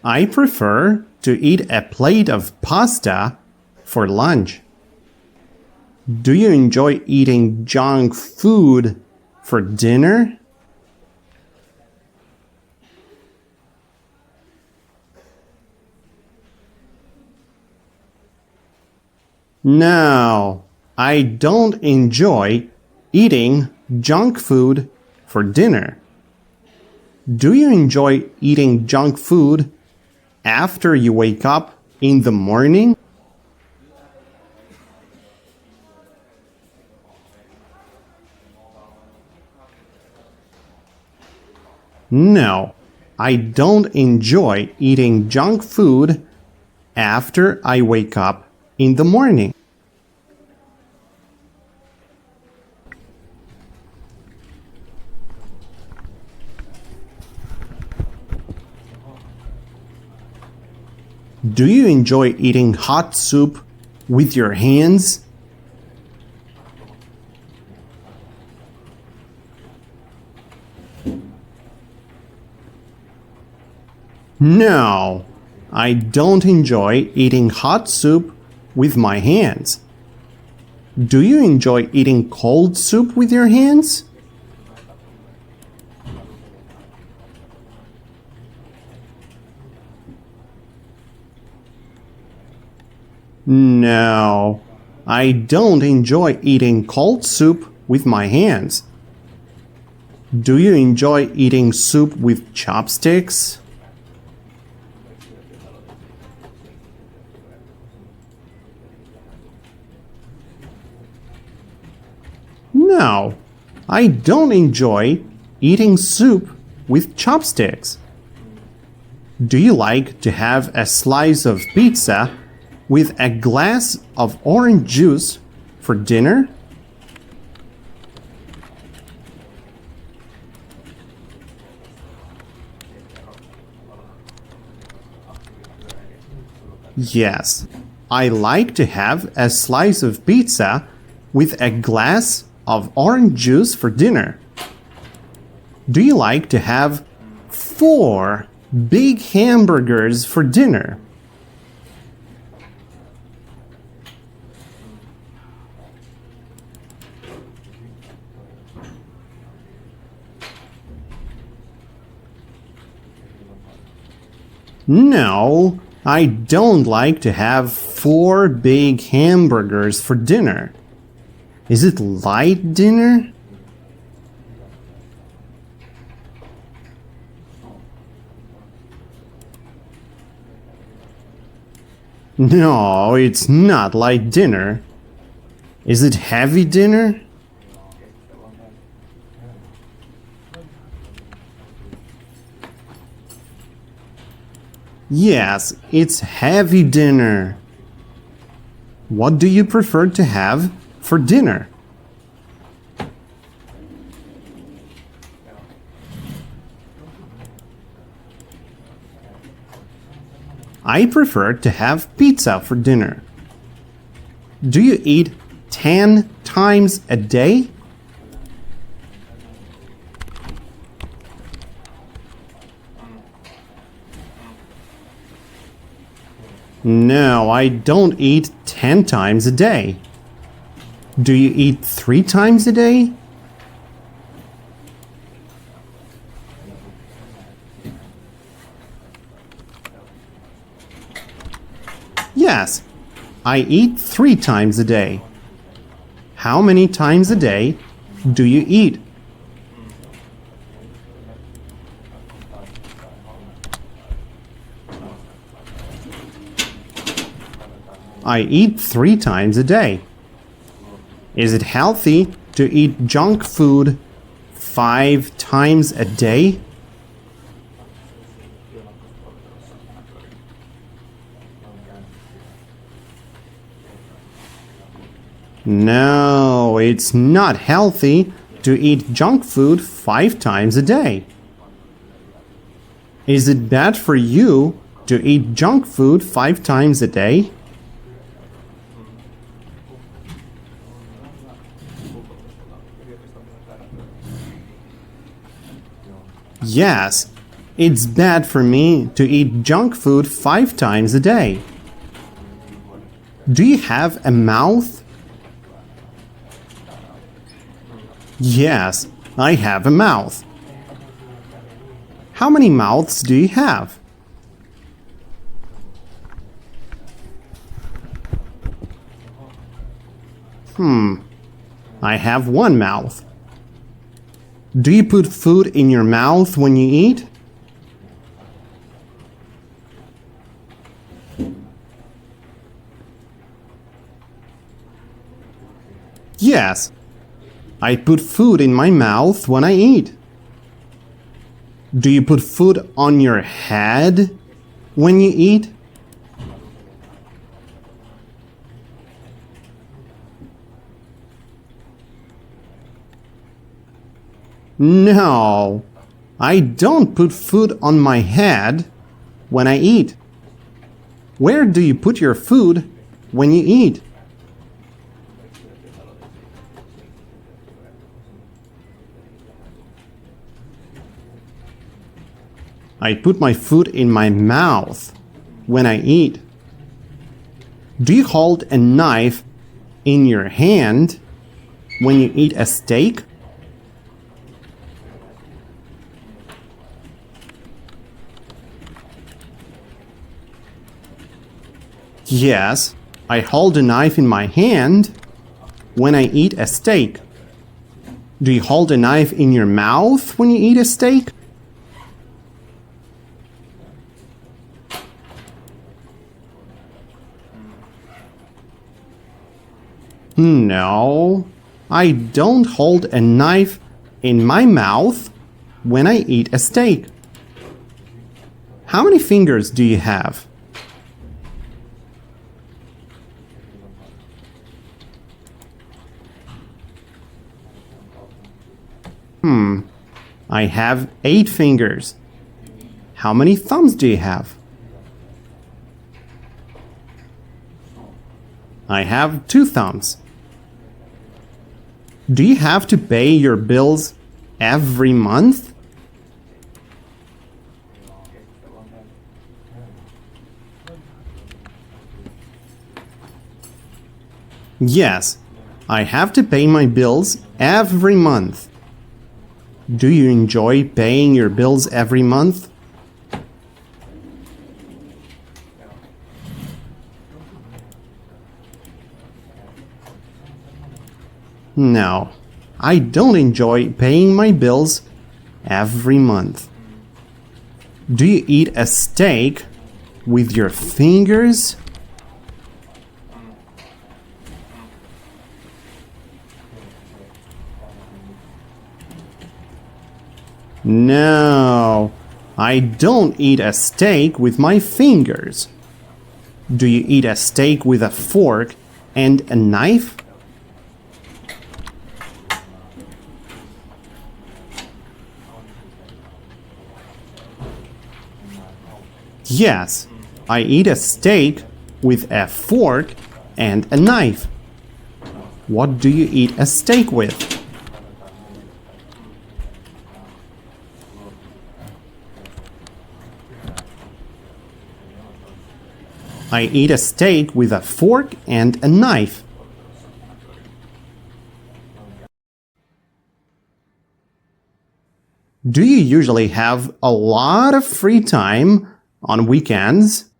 I prefer to eat a plate of pasta for lunch. Do you enjoy eating junk food for dinner? No, I don't enjoy eating junk food for dinner. Do you enjoy eating junk food after you wake up in the morning? No, I don't enjoy eating junk food after I wake up in the morning. Do you enjoy eating hot soup with your hands? No, I don't enjoy eating hot soup with my hands. Do you enjoy eating cold soup with your hands? No, I don't enjoy eating cold soup with my hands. Do you enjoy eating soup with chopsticks? No, I don't enjoy eating soup with chopsticks. Do you like to have a slice of pizza with a glass of orange juice for dinner? Yes, I like to have a slice of pizza with a glass of orange juice for dinner. Do you like to have 4 big hamburgers for dinner? No, I don't like to have 4 big hamburgers for dinner. Is it light dinner? No, it's not light dinner. Is it heavy dinner? Yes, it's heavy dinner. What do you prefer to have for dinner? I prefer to have pizza for dinner. Do you eat 10 times a day? No, I don't eat 10 times a day. Do you eat 3 times a day? Yes, I eat 3 times a day. How many times a day do you eat? I eat 3 times a day. Is it healthy to eat junk food 5 times a day? No, it's not healthy to eat junk food 5 times a day. Is it bad for you to eat junk food 5 times a day? Yes, it's bad for me to eat junk food 5 times a day. Do you have a mouth? Yes, I have a mouth. How many mouths do you have? I have 1 mouth. Do you put food in your mouth when you eat? Yes, I put food in my mouth when I eat. Do you put food on your head when you eat? No, I don't put food on my head when I eat. Where do you put your food when you eat? I put my food in my mouth when I eat. Do you hold a knife in your hand when you eat a steak? Yes, I hold a knife in my hand when I eat a steak. Do you hold a knife in your mouth when you eat a steak? No, I don't hold a knife in my mouth when I eat a steak. How many fingers do you have? I have 8 fingers. How many thumbs do you have? I have 2 thumbs. Do you have to pay your bills every month? Yes, I have to pay my bills every month. Do you enjoy paying your bills every month? No, I don't enjoy paying my bills every month. Do you eat a steak with your fingers? No, I don't eat a steak with my fingers. Do you eat a steak with a fork and a knife? Yes, I eat a steak with a fork and a knife. What do you eat a steak with? I eat a steak with a fork and a knife. Do you usually have a lot of free time on weekends?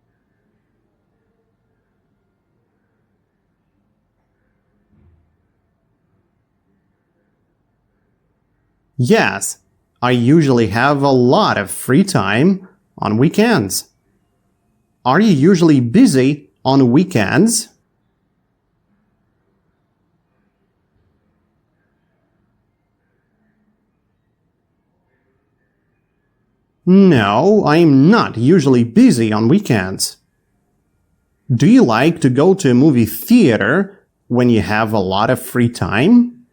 Yes, I usually have a lot of free time on weekends. Are you usually busy on weekends? No, I'm not usually busy on weekends. Do you like to go to a movie theater when you have a lot of free time?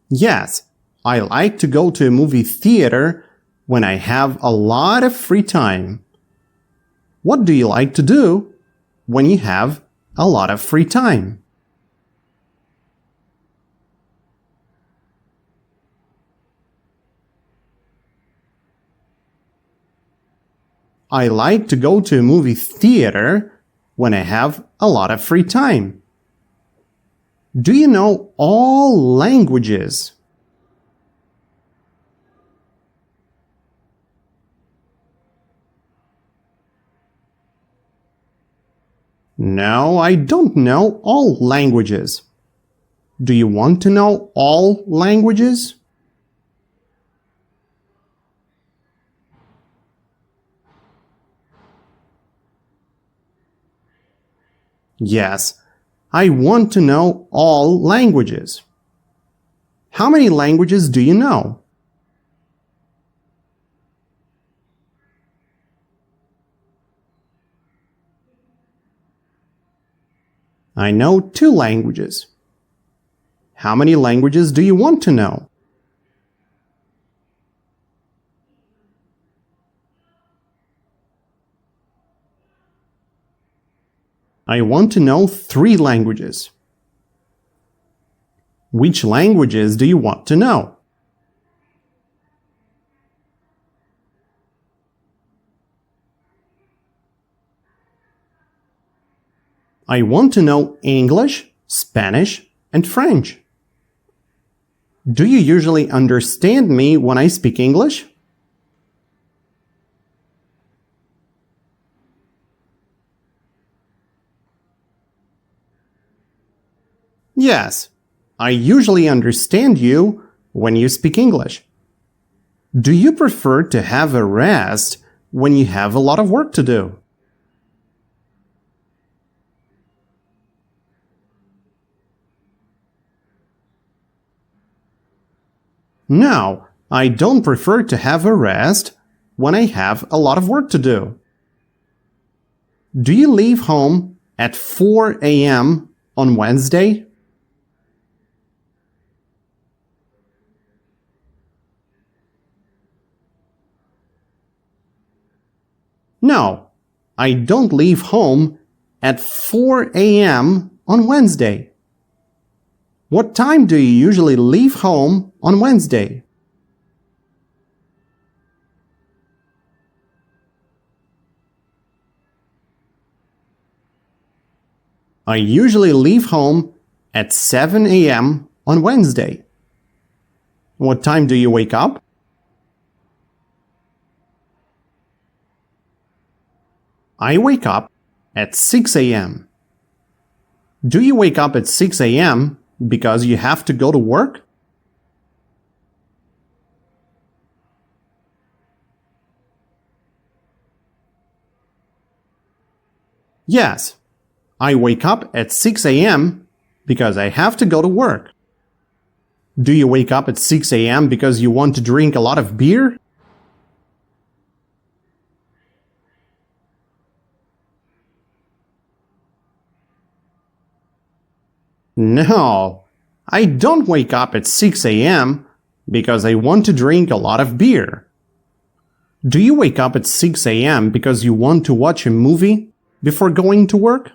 Yes, I like to go to a movie theater when I have a lot of free time. What do you like to do when you have a lot of free time? I like to go to a movie theater when I have a lot of free time. Do you know all languages? No, I don't know all languages. Do you want to know all languages? Yes, I want to know all languages. How many languages do you know? I know 2 languages. How many languages do you want to know? I want to know 3 languages. Which languages do you want to know? I want to know English, Spanish, and French. Do you usually understand me when I speak English? Yes, I usually understand you when you speak English. Do you prefer to have a rest when you have a lot of work to do? No, I don't prefer to have a rest when I have a lot of work to do. Do you leave home at 4 a.m. on Wednesday? No, I don't leave home at 4 a.m. on Wednesday. What time do you usually leave home on Wednesday? I usually leave home at 7 a.m. on Wednesday. What time do you wake up? I wake up at 6 a.m. Do you wake up at 6 a.m. because you have to go to work? Yes, I wake up at 6 a.m. because I have to go to work. Do you wake up at 6 a.m. because you want to drink a lot of beer? No, I don't wake up at 6 a.m. because I want to drink a lot of beer. Do you wake up at 6 a.m. because you want to watch a movie before going to work?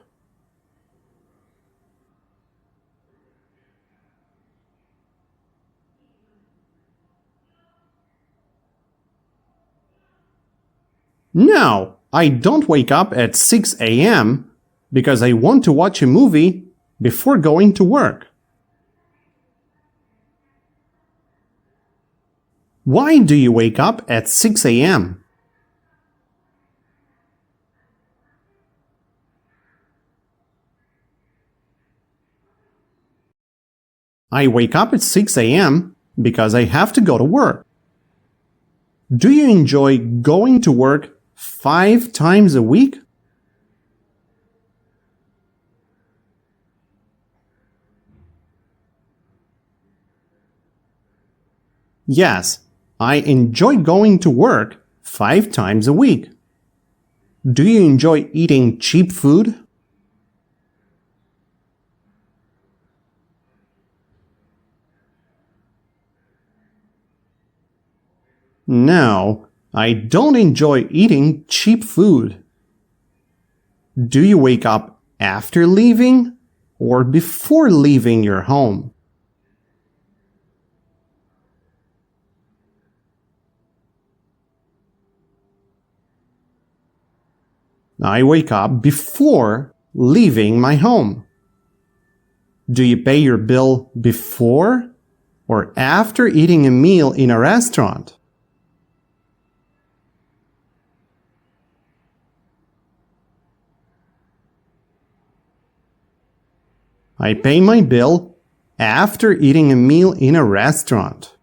No, I don't wake up at 6 a.m. because I want to watch a movie before going to work. Why do you wake up at 6 a.m.? I wake up at 6 a.m. because I have to go to work. Do you enjoy going to work 5 times a week? Yes, I enjoy going to work 5 times a week. Do you enjoy eating cheap food? No, I don't enjoy eating cheap food. Do you wake up after leaving or before leaving your home? I wake up before leaving my home. Do you pay your bill before or after eating a meal in a restaurant? I pay my bill after eating a meal in a restaurant.